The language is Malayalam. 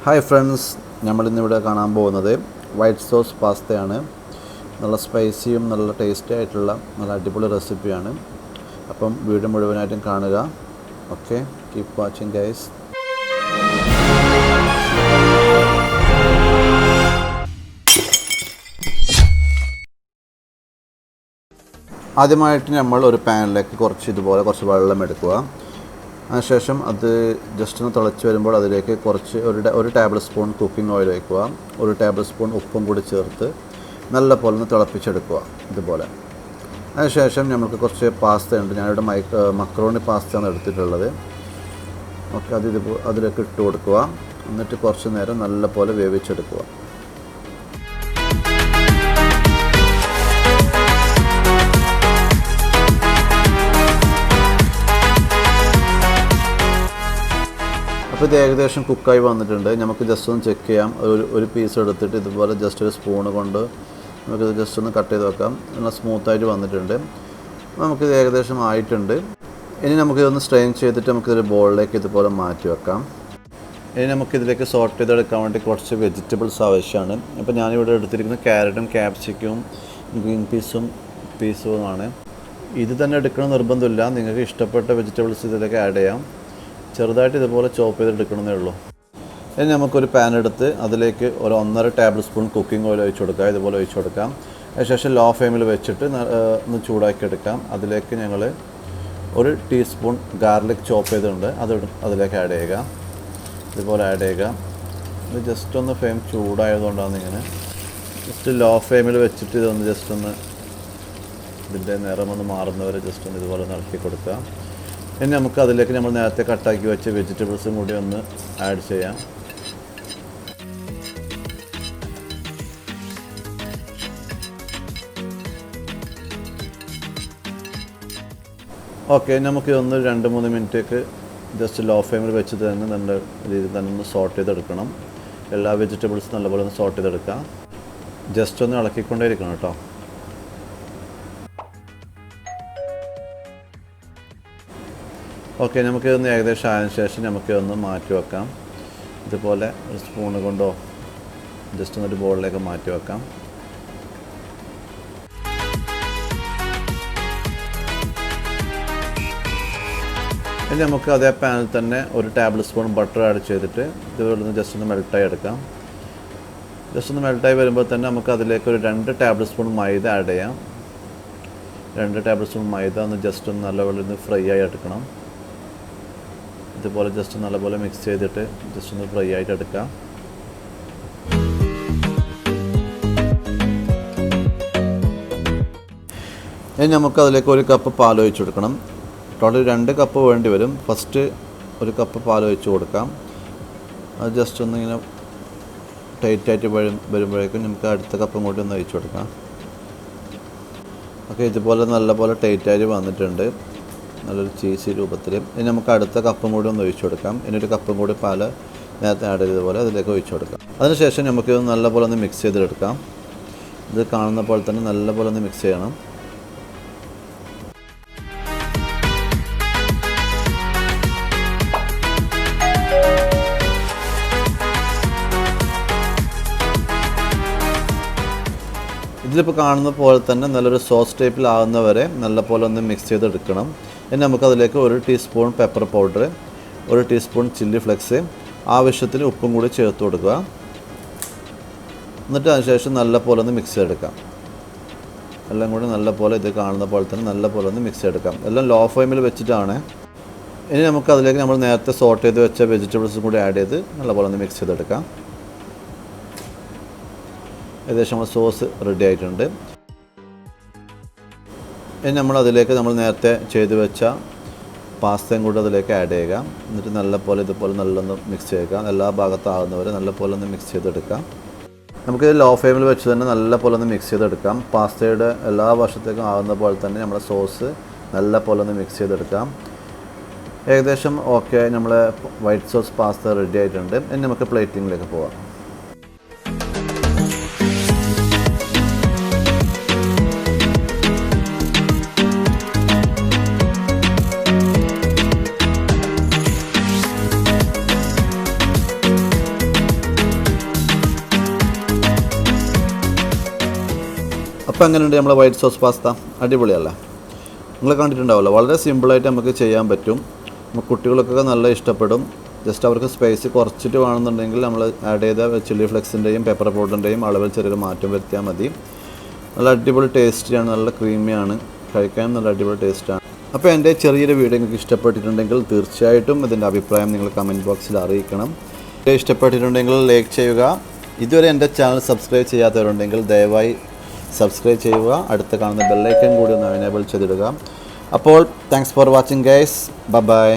Hi friends, നമ്മളിന്നിവിടെ കാണാൻ പോകുന്നത് വൈറ്റ് സോസ് പാസ്തയാണ്. നല്ല സ്പൈസിയും നല്ല ടേസ്റ്റി ആയിട്ടുള്ള നല്ല അടിപൊളി റെസിപ്പിയാണ്. അപ്പം വീഡിയോ മുഴുവനായിട്ടും കാണുക. Okay, keep watching guys. ആദ്യമായിട്ട് നമ്മൾ ഒരു പാനിലേക്ക് കുറച്ച് വെള്ളം എടുക്കുക. അതിനുശേഷം അത് ജസ്റ്റ് ഒന്ന് തിളച്ച് വരുമ്പോൾ അതിലേക്ക് ഒരു ടേബിൾ സ്പൂൺ കുക്കിംഗ് ഓയിൽ വയ്ക്കുക. ഒരു ടേബിൾ സ്പൂൺ ഉപ്പും കൂടി ചേർത്ത് നല്ല പോലെ ഒന്ന് തിളപ്പിച്ചെടുക്കുക ഇതുപോലെ. അതിനുശേഷം നമുക്ക് കുറച്ച് പാസ്ത ഉണ്ട്. ഞാനിവിടെ മക്രോണി പാസ്തയാണ് എടുത്തിട്ടുള്ളത്. ഓക്കെ, അതിലേക്ക് ഇട്ട് കൊടുക്കുക. എന്നിട്ട് കുറച്ച് നേരം നല്ല പോലെ വേവിച്ചെടുക്കുക. അപ്പോൾ ഇത് ഏകദേശം കുക്കായി വന്നിട്ടുണ്ട്. നമുക്ക് ജസ്റ്റ് ഒന്ന് ചെക്ക് ചെയ്യാം. ഒരു പീസ് എടുത്തിട്ട് ഇതുപോലെ ജസ്റ്റ് ഒരു സ്പൂണ് കൊണ്ട് നമുക്കിത് ജസ്റ്റ് ഒന്ന് കട്ട് ചെയ്ത് വെക്കാം. നല്ല സ്മൂത്തായിട്ട് വന്നിട്ടുണ്ട്. നമുക്കിത് ഏകദേശം ആയിട്ടുണ്ട്. ഇനി നമുക്കിതൊന്ന് സ്ട്രെയിൻ ചെയ്തിട്ട് നമുക്കിതൊരു ബോളിലേക്ക് ഇതുപോലെ മാറ്റി വെക്കാം. ഇനി നമുക്കിതിലേക്ക് സോർട്ട് ചെയ്തെടുക്കാൻ വേണ്ടി കുറച്ച് വെജിറ്റബിൾസ് ആവശ്യമാണ്. അപ്പോൾ ഞാനിവിടെ എടുത്തിരിക്കുന്നത് ക്യാരറ്റും ക്യാപ്സിക്കും ഗ്രീൻ പീസുമാണ്. ഇത് തന്നെ എടുക്കണം നിർബന്ധമില്ല. നിങ്ങൾക്ക് ഇഷ്ടപ്പെട്ട വെജിറ്റബിൾസ് ഇതിലേക്ക് ആഡ് ചെയ്യാം. ചെറുതായിട്ട് ഇതുപോലെ ചോപ്പ് ചെയ്തെടുക്കണമെന്നേ ഉള്ളൂ. ഇനി നമുക്കൊരു പാൻ എടുത്ത് അതിലേക്ക് ഒരു 1.5 ടേബിൾ സ്പൂൺ കുക്കിംഗ് ഓയിൽ ഒഴിച്ച് കൊടുക്കുക. ഇതുപോലെ ഒഴിച്ച് കൊടുക്കാം. അതിനുശേഷം ലോ ഫ്ലെയിമിൽ വെച്ചിട്ട് ഒന്ന് ചൂടാക്കി എടുക്കാം. അതിലേക്ക് ഞങ്ങൾ 1 ടീസ്പൂൺ ഗാർലിക് ചോപ്പ് ചെയ്തിട്ടുണ്ട്. അതിലേക്ക് ആഡ് ചെയ്യുക. ഇതുപോലെ ആഡ് ചെയ്യുക. ഇത് ജസ്റ്റ് ഒന്ന് ഫ്ലെയിം ചൂടായതുകൊണ്ടാണ് ഇങ്ങനെ. ജസ്റ്റ് ലോ ഫ്ലെയിമിൽ വെച്ചിട്ട് ഇതൊന്ന് ജസ്റ്റ് ഒന്ന് ഇതിൻ്റെ നിറമൊന്ന് മാറുന്നവരെ ജസ്റ്റ് ഒന്ന് ഇതുപോലെ ഒന്ന് ഇളക്കി കൊടുക്കുക. ഇനി നമുക്ക് അതിലേക്ക് നമ്മൾ നേരത്തെ കട്ടാക്കി വെച്ച വെജിറ്റബിൾസും കൂടി ഒന്ന് ആഡ് ചെയ്യാം. ഓക്കെ, നമുക്കിതൊന്ന് 2-3 മിനിറ്റേക്ക് ജസ്റ്റ് ലോ ഫ്ലെയിമിൽ വെച്ച് തന്നെ നല്ല രീതിയിൽ തന്നെ ഒന്ന് സോർട്ട് ചെയ്തെടുക്കണം. എല്ലാ വെജിറ്റബിൾസും നല്ലപോലെ ഒന്ന് സോർട്ട് ചെയ്തെടുക്കാം. ജസ്റ്റ് ഒന്ന് ഇളക്കിക്കൊണ്ടേ ഇരിക്കണം കേട്ടോ. ഓക്കെ, നമുക്കിതൊന്ന് ഏകദേശം ആയതിനു ശേഷം നമുക്കിതൊന്ന് മാറ്റി വെക്കാം. ഇതുപോലെ ഒരു സ്പൂണ് കൊണ്ടോ ജസ്റ്റ് ഒന്നൊരു ബോളിലേക്ക് മാറ്റി വെക്കാം. ഇനി നമുക്ക് അതേ പാനിൽ തന്നെ ഒരു ടേബിൾ സ്പൂൺ ബട്ടർ ആഡ് ചെയ്തിട്ട് ഇതുപോലെ ജസ്റ്റ് ഒന്ന് മെൽട്ടായി എടുക്കാം. ജസ്റ്റ് ഒന്ന് മെൽട്ടായി വരുമ്പോൾ തന്നെ നമുക്ക് അതിലേക്ക് ഒരു 2 ടേബിൾ സ്പൂൺ മൈദ ആഡ് ചെയ്യാം. 2 ടേബിൾ സ്പൂൺ മൈദ ഒന്ന് ജസ്റ്റ് ഒന്ന് നല്ലപോലെ ഒന്ന് ഫ്രൈ ആയി എടുക്കണം. ഇതുപോലെ ജസ്റ്റ് നല്ലപോലെ മിക്സ് ചെയ്തിട്ട് ജസ്റ്റ് ഒന്ന് ഫ്രൈ ആയിട്ട് എടുക്കാം. ഇനി നമുക്ക് അതിലേക്ക് 1 കപ്പ് പാൽ ഒഴിച്ച് കൊടുക്കണം. ടോട്ടൽ 2 കപ്പ് വേണ്ടി വരും. ഫസ്റ്റ് 1 കപ്പ് പാൽ ഒഴിച്ച് കൊടുക്കാം. അത് ജസ്റ്റ് ഒന്ന് ഇങ്ങനെ ടൈറ്റായിട്ട് വരുമ്പോഴേക്കും നമുക്ക് അടുത്ത കപ്പും കൂടി ഒന്ന് ഒഴിച്ച് കൊടുക്കാം. ഓക്കെ, ഇതുപോലെ നല്ലപോലെ ടൈറ്റായിട്ട് വന്നിട്ടുണ്ട്, നല്ലൊരു ചീസി രൂപത്തിൽ. ഇനി നമുക്ക് അടുത്ത കപ്പും കൂടി ഒന്ന് ഒഴിച്ചു കൊടുക്കാം. ഇനി 1 കപ്പും കൂടി പാൽ നേരത്തെ ആഡ് ചെയ്തതുപോലെ അതിലേക്ക് ഒഴിച്ചു കൊടുക്കാം. അതിനുശേഷം നമുക്ക് നല്ലപോലെ ഒന്ന് മിക്സ് ചെയ്തെടുക്കാം. ഇത് കാണുന്ന പോലെ തന്നെ നല്ലപോലെ ഒന്ന് മിക്സ് ചെയ്യണം. ഇതിലിപ്പോൾ കാണുന്ന പോലെ തന്നെ നല്ലൊരു സോസ് ടൈപ്പിലാകുന്നവരെ നല്ലപോലെ ഒന്ന് മിക്സ് ചെയ്തെടുക്കണം. ഇനി നമുക്കതിലേക്ക് 1 teaspoon pepper powder, 1 teaspoon chilli flakes, ആവശ്യത്തിന് ഉപ്പും കൂടി ചേർത്ത് കൊടുക്കുക. എന്നിട്ട് അതിനുശേഷം നല്ലപോലെ ഒന്ന് മിക്സ് ചെയ്തെടുക്കാം. എല്ലാം കൂടി നല്ലപോലെ ഇത് കാണുന്ന പോലെ തന്നെ നല്ലപോലെ ഒന്ന് മിക്സ് ചെയ്തെടുക്കാം. എല്ലാം ലോ ഫ്ലെയിമിൽ വെച്ചിട്ടാണ്. ഇനി നമുക്കതിലേക്ക് നമ്മൾ നേരത്തെ സോർട്ട് ചെയ്ത് വെച്ച വെജിറ്റബിൾസും കൂടി ആഡ് ചെയ്ത് നല്ലപോലെ ഒന്ന് മിക്സ് ചെയ്തെടുക്കാം. ഏകദേശം നമ്മൾ സോസ് റെഡി ആയിട്ടുണ്ട്. ഇനി നമ്മൾ നേരത്തെ ചെയ്ത് വെച്ച പാസ്തയും കൂടി അതിലേക്ക് ആഡ് ചെയ്യുക. എന്നിട്ട് നല്ലപോലെ ഇതുപോലെ നല്ലൊന്ന് മിക്സ് ചെയ്യുക. എല്ലാ ഭാഗത്താകുന്നവരെ നല്ലപോലെ ഒന്ന് മിക്സ് ചെയ്തെടുക്കാം. നമുക്കിത് ലോ ഫ്ലെയിമിൽ വെച്ച് തന്നെ നല്ലപോലെ ഒന്ന് മിക്സ് ചെയ്തെടുക്കാം. പാസ്തയുടെ എല്ലാ വശത്തേക്കും ആകുന്ന പോലെ തന്നെ നമ്മുടെ സോസ് നല്ലപോലെ ഒന്ന് മിക്സ് ചെയ്തെടുക്കാം. ഏകദേശം ഓക്കെ, നമ്മളെ വൈറ്റ് സോസ് പാസ്ത റെഡി ആയിട്ടുണ്ട്. ഇനി നമുക്ക് പ്ലേറ്റിങ്ങിലേക്ക് പോവാം. അപ്പോൾ അങ്ങനെയുണ്ട് നമ്മളെ വൈറ്റ് സോസ് പാസ്ത. അടിപൊളിയല്ല? നിങ്ങൾ കണ്ടിട്ടുണ്ടാവുമല്ലോ. വളരെ സിമ്പിളായിട്ട് നമുക്ക് ചെയ്യാൻ പറ്റും. നമുക്ക് കുട്ടികൾക്കൊക്കെ നല്ല ഇഷ്ടപ്പെടും. ജസ്റ്റ് അവർക്ക് സ്പൈസി കുറച്ചിട്ട് വേണമെന്നുണ്ടെങ്കിൽ നമ്മൾ ആഡ് ചെയ്ത ചില്ലി ഫ്ലെക്സിൻ്റെയും പെപ്പർ പൗഡറിൻ്റെയും അളവിൽ ചെറിയൊരു മാറ്റം വരുത്തിയാൽ മതി. നല്ല അടിപൊളി ടേസ്റ്റിയാണ്, നല്ല ക്രീമിയാണ്, കഴിക്കാനും നല്ല അടിപൊളി ടേസ്റ്റാണ്. അപ്പോൾ എൻ്റെ ചെറിയൊരു വീഡിയോ നിങ്ങൾക്ക് ഇഷ്ടപ്പെട്ടിട്ടുണ്ടെങ്കിൽ തീർച്ചയായിട്ടും ഇതിൻ്റെ അഭിപ്രായം നിങ്ങൾ കമൻറ്റ് ബോക്സിൽ അറിയിക്കണം. വീഡിയോ ഇഷ്ടപ്പെട്ടിട്ടുണ്ടെങ്കിൽ ലൈക്ക് ചെയ്യുക. ഇതുവരെ എൻ്റെ ചാനൽ സബ്സ്ക്രൈബ് ചെയ്യാത്തവരുണ്ടെങ്കിൽ ദയവായി സബ്സ്ക്രൈബ് ചെയ്യുക. അടുത്ത് കാണുന്ന ബെല്ലൈക്കൺ കൂടി ഒന്ന് എനേബിൾ ചെയ്തിടുക. അപ്പോൾ thanks for watching guys. By.